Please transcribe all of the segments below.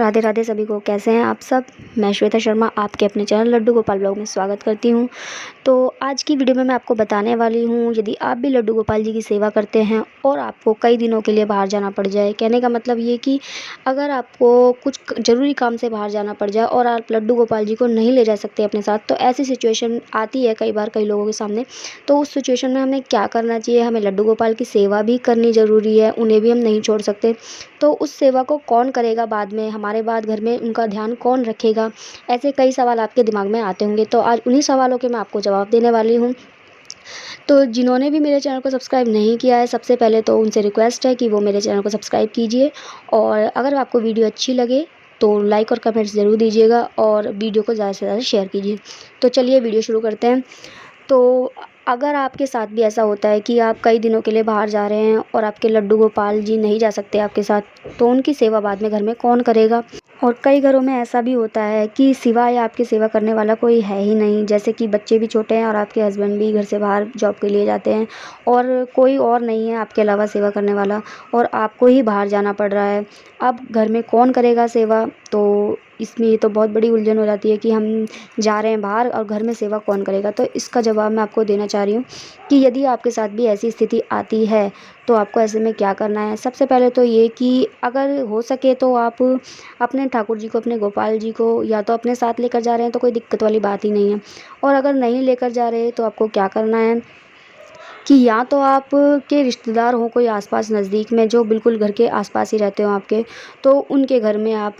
राधे राधे सभी को। कैसे हैं आप सब। मैं श्वेता शर्मा आपके अपने चैनल लड्डू गोपाल ब्लॉग में स्वागत करती हूं। तो आज की वीडियो में मैं आपको बताने वाली हूं, यदि आप भी लड्डू गोपाल जी की सेवा करते हैं और आपको कई दिनों के लिए बाहर जाना पड़ जाए। कहने का मतलब ये कि अगर आपको कुछ ज़रूरी काम से बाहर जाना पड़ जाए और आप लड्डू गोपाल जी को नहीं ले जा सकते अपने साथ, तो ऐसी सिचुएशन आती है कई बार कई लोगों के सामने। तो उस सिचुएशन में हमें क्या करना चाहिए। हमें लड्डू गोपाल की सेवा भी करनी ज़रूरी है, उन्हें भी हम नहीं छोड़ सकते। तो उस सेवा को कौन करेगा बाद में, हमारे बाद घर में उनका ध्यान कौन रखेगा। ऐसे कई सवाल आपके दिमाग में आते होंगे, तो आज उन्हीं सवालों के मैं आपको जवाब देने वाली हूँ। तो जिन्होंने भी मेरे चैनल को सब्सक्राइब नहीं किया है, सबसे पहले तो उनसे रिक्वेस्ट है कि वो मेरे चैनल को सब्सक्राइब कीजिए। और अगर आपको वीडियो अच्छी लगे तो लाइक और कमेंट्स ज़रूर दीजिएगा और वीडियो को ज़्यादा से ज़्यादा शेयर कीजिए। तो चलिए वीडियो शुरू करते हैं। तो अगर आपके साथ भी ऐसा होता है कि आप कई दिनों के लिए बाहर जा रहे हैं और आपके लड्डू गोपाल जी नहीं जा सकते आपके साथ, तो उनकी सेवा बाद में घर में कौन करेगा। और कई घरों में ऐसा भी होता है कि सिवाय आपकी सेवा करने वाला कोई है ही नहीं, जैसे कि बच्चे भी छोटे हैं और आपके हस्बैंड भी घर से बाहर जॉब के लिए जाते हैं और कोई और नहीं है आपके अलावा सेवा करने वाला, और आपको ही बाहर जाना पड़ रहा है। अब घर में कौन करेगा सेवा। तो इसमें ये तो बहुत बड़ी उलझन हो जाती है कि हम जा रहे हैं बाहर और घर में सेवा कौन करेगा। तो इसका जवाब मैं आपको देना चाह रही हूँ कि यदि आपके साथ भी ऐसी स्थिति आती है तो आपको ऐसे में क्या करना है। सबसे पहले तो ये कि अगर हो सके तो आप अपने ठाकुर जी को, अपने गोपाल जी को या तो अपने साथ लेकर जा रहे हैं तो कोई दिक्कत वाली बात ही नहीं है। और अगर नहीं लेकर जा रहे तो आपको क्या करना है कि या तो आप के रिश्तेदार हों कोई आसपास नज़दीक में, जो बिल्कुल घर के आसपास ही रहते हो आपके, तो उनके घर में आप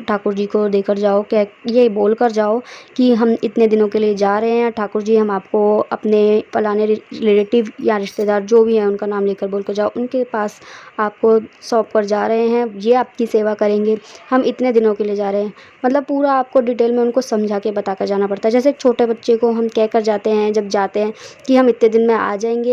ठाकुर जी को देकर जाओ। क्या ये बोल कर जाओ कि हम इतने दिनों के लिए जा रहे हैं ठाकुर जी, हम आपको अपने फलाने रिलेटिव या रिश्तेदार जो भी हैं उनका नाम लेकर बोल कर जाओ, उनके पास आपको सौंप कर जा रहे हैं, ये आपकी सेवा करेंगे, हम इतने दिनों के लिए जा रहे हैं। मतलब पूरा आपको डिटेल में उनको समझा के बता कर जाना पड़ता है। जैसे एक छोटे बच्चे को हम कह कर जाते हैं जब जाते हैं कि हम इतने दिन में आ जाएंगे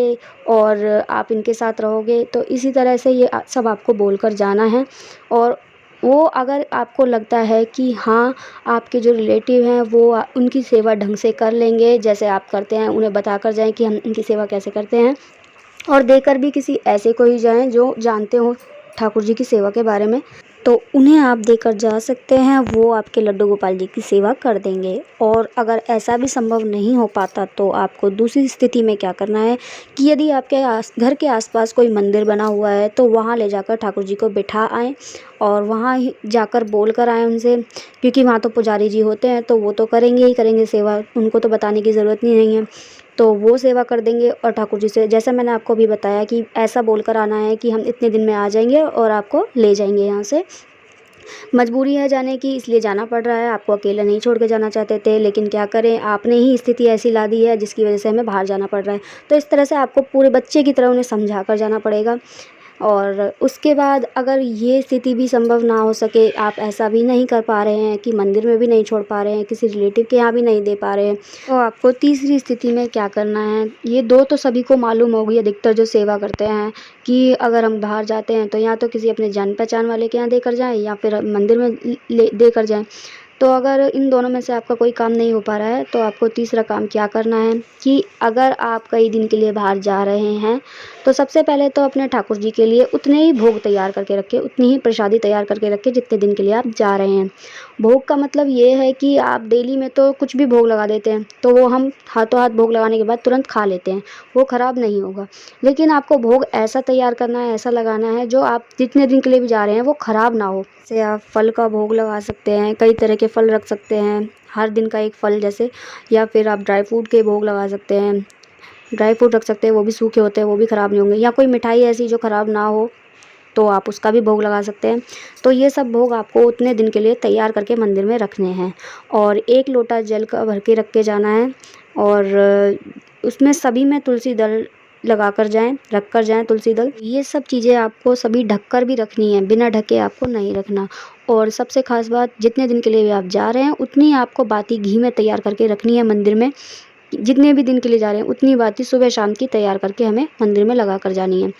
और आप इनके साथ रहोगे, तो इसी तरह से ये सब आपको बोलकर जाना है। और वो अगर आपको लगता है कि हाँ आपके जो रिलेटिव हैं वो उनकी सेवा ढंग से कर लेंगे जैसे आप करते हैं, उन्हें बताकर जाएं कि हम इनकी सेवा कैसे करते हैं। और देकर भी किसी ऐसे को ही जाएं जो जानते हो ठाकुर जी की सेवा के बारे में, तो उन्हें आप देकर जा सकते हैं, वो आपके लड्डू गोपाल जी की सेवा कर देंगे। और अगर ऐसा भी संभव नहीं हो पाता तो आपको दूसरी स्थिति में क्या करना है कि यदि आपके घर के आसपास कोई मंदिर बना हुआ है तो वहाँ ले जाकर ठाकुर जी को बिठा आएँ और वहाँ ही जाकर बोल कर आएँ उनसे, क्योंकि वहाँ तो पुजारी जी होते हैं तो वो तो करेंगे ही करेंगे सेवा, उनको तो बताने की ज़रूरत नहीं है। तो वो सेवा कर देंगे। और ठाकुर जी से जैसा मैंने आपको अभी बताया कि ऐसा बोलकर आना है कि हम इतने दिन में आ जाएंगे और आपको ले जाएंगे यहाँ से। मजबूरी है जाने की, इसलिए जाना पड़ रहा है। आपको अकेला नहीं छोड़ के जाना चाहते थे, लेकिन क्या करें, आपने ही स्थिति ऐसी ला दी है जिसकी वजह से हमें बाहर जाना पड़ रहा है। तो इस तरह से आपको पूरे बच्चे की तरह उन्हें समझा कर जाना पड़ेगा। और उसके बाद अगर ये स्थिति भी संभव ना हो सके, आप ऐसा भी नहीं कर पा रहे हैं कि मंदिर में भी नहीं छोड़ पा रहे हैं, किसी रिलेटिव के यहाँ भी नहीं दे पा रहे हैं, तो आपको तीसरी स्थिति में क्या करना है। ये दो तो सभी को मालूम होगी अधिकतर जो सेवा करते हैं, कि अगर हम बाहर जाते हैं तो या तो किसी अपने जान पहचान वाले के यहाँ देकर जाएं या फिर मंदिर में देकर जाएं। तो अगर इन दोनों में से आपका कोई काम नहीं हो पा रहा है तो आपको तीसरा काम क्या करना है कि अगर आप कई दिन के लिए बाहर जा रहे हैं तो सबसे पहले तो अपने ठाकुर जी के लिए उतने ही भोग तैयार करके रखें, उतनी ही प्रसादी तैयार करके रखें जितने दिन के लिए आप जा रहे हैं। भोग का मतलब ये है कि आप डेली में तो कुछ भी भोग लगा देते हैं तो वो हम हाथों हाथ भोग लगाने के बाद तुरंत खा लेते हैं, वो ख़राब नहीं होगा। लेकिन आपको भोग ऐसा तैयार करना है, ऐसा लगाना है जो आप जितने दिन के लिए भी जा रहे हैं वो ख़राब ना हो। जैसे आप फल का भोग लगा सकते हैं, कई तरह के फल रख सकते हैं, हर दिन का एक फल जैसे, या फिर आप ड्राई फ्रूट के भोग लगा सकते हैं, ड्राई फ्रूट रख सकते हैं, वो भी सूखे होते हैं, वो भी ख़राब नहीं होंगे। या कोई मिठाई ऐसी जो ख़राब ना हो तो आप उसका भी भोग लगा सकते हैं। तो ये सब भोग आपको उतने दिन के लिए तैयार करके मंदिर में रखने हैं। और 1 लोटा जल का भर के रख के जाना है और उसमें सभी में तुलसी दल लगा कर जाएँ, रख कर जाएँ तुलसी दल। ये सब चीज़ें आपको सभी ढक कर भी रखनी है, बिना ढके आपको नहीं रखना। और सबसे ख़ास बात, जितने दिन के लिए भी आप जा रहे हैं उतनी आपको बाती घी में तैयार करके रखनी है मंदिर में। जितने भी दिन के लिए जा रहे हैं उतनी बाती सुबह शाम की तैयार करके हमें मंदिर में लगा कर जानी है।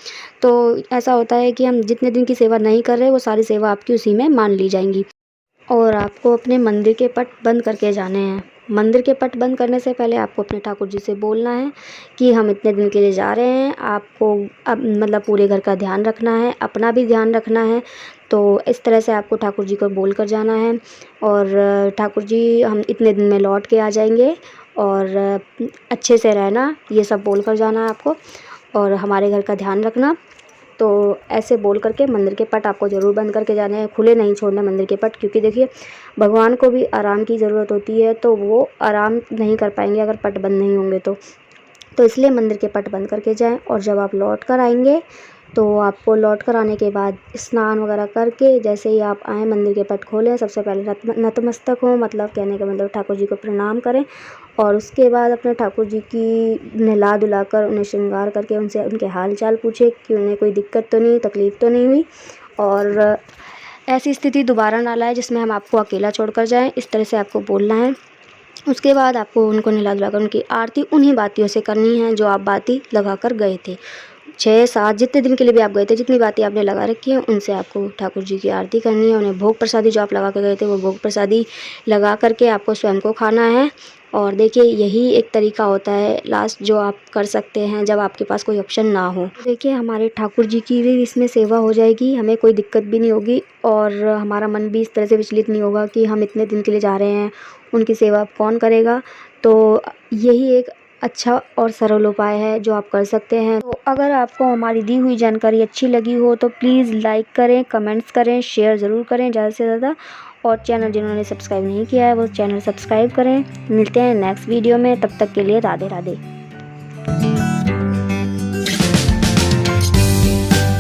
तो ऐसा होता है कि हम जितने दिन की सेवा नहीं कर रहे वो सारी सेवा आपकी उसी में मान ली जाएंगी। और आपको अपने मंदिर के पट बंद करके जाने हैं। मंदिर के पट बंद करने से पहले आपको अपने ठाकुर जी से बोलना है कि हम इतने दिन के लिए जा रहे हैं, आपको अब मतलब पूरे घर का ध्यान रखना है, अपना भी ध्यान रखना है। तो इस तरह से आपको ठाकुर जी को बोल कर जाना है और ठाकुर जी हम इतने दिन में लौट के आ जाएंगे और अच्छे से रहना, ये सब बोल कर जाना है आपको और हमारे घर का ध्यान रखना। तो ऐसे बोल करके मंदिर के पट आपको ज़रूर बंद करके जाने हैं, खुले नहीं छोड़ने मंदिर के पट, क्योंकि देखिए भगवान को भी आराम की ज़रूरत होती है, तो वो आराम नहीं कर पाएंगे अगर पट बंद नहीं होंगे तो इसलिए मंदिर के पट बंद करके जाएं। और जब आप लौट कर आएंगे तो आपको लौट कर आने के बाद स्नान वगैरह करके जैसे ही आप आएँ मंदिर के पट खोलें, सबसे पहले नतमस्तक हों, मतलब कहने का मतलब ठाकुर जी को प्रणाम करें और उसके बाद अपने ठाकुर जी की नहला धुला कर उन्हें श्रृंगार करके उनसे उनके हाल चाल पूछे कि उन्हें कोई दिक्कत तो नहीं, तकलीफ़ तो नहीं हुई और ऐसी स्थिति दोबारा ना लाए जिसमें हम आपको अकेला छोड़कर जाएं। इस तरह से आपको बोलना है। उसके बाद आपको उनको नहला धुला कर उनकी आरती उन्हीं बातियों से करनी है जो आप बाती लगा कर गए थे। 6-7 जितने दिन के लिए भी आप गए थे, जितनी बातें आपने लगा रखी हैं उनसे आपको ठाकुर जी की आरती करनी है। उन्हें भोग प्रसादी जो आप लगा के गए थे वो भोग प्रसादी लगा करके आपको स्वयं को खाना है। और देखिए यही एक तरीका होता है लास्ट जो आप कर सकते हैं जब आपके पास कोई ऑप्शन ना हो। देखिए हमारे ठाकुर जी की भी इसमें सेवा हो जाएगी, हमें कोई दिक्कत भी नहीं होगी और हमारा मन भी इस तरह से विचलित नहीं होगा कि हम इतने दिन के लिए जा रहे हैं, उनकी सेवा अब कौन करेगा। तो यही एक अच्छा और सरल उपाय है जो आप कर सकते हैं। तो अगर आपको हमारी दी हुई जानकारी अच्छी लगी हो तो प्लीज़ लाइक करें, कमेंट्स करें, शेयर ज़रूर करें ज़्यादा से ज़्यादा और चैनल जिन्होंने सब्सक्राइब नहीं किया है वो चैनल सब्सक्राइब करें। मिलते हैं नेक्स्ट वीडियो में, तब तक के लिए राधे राधे।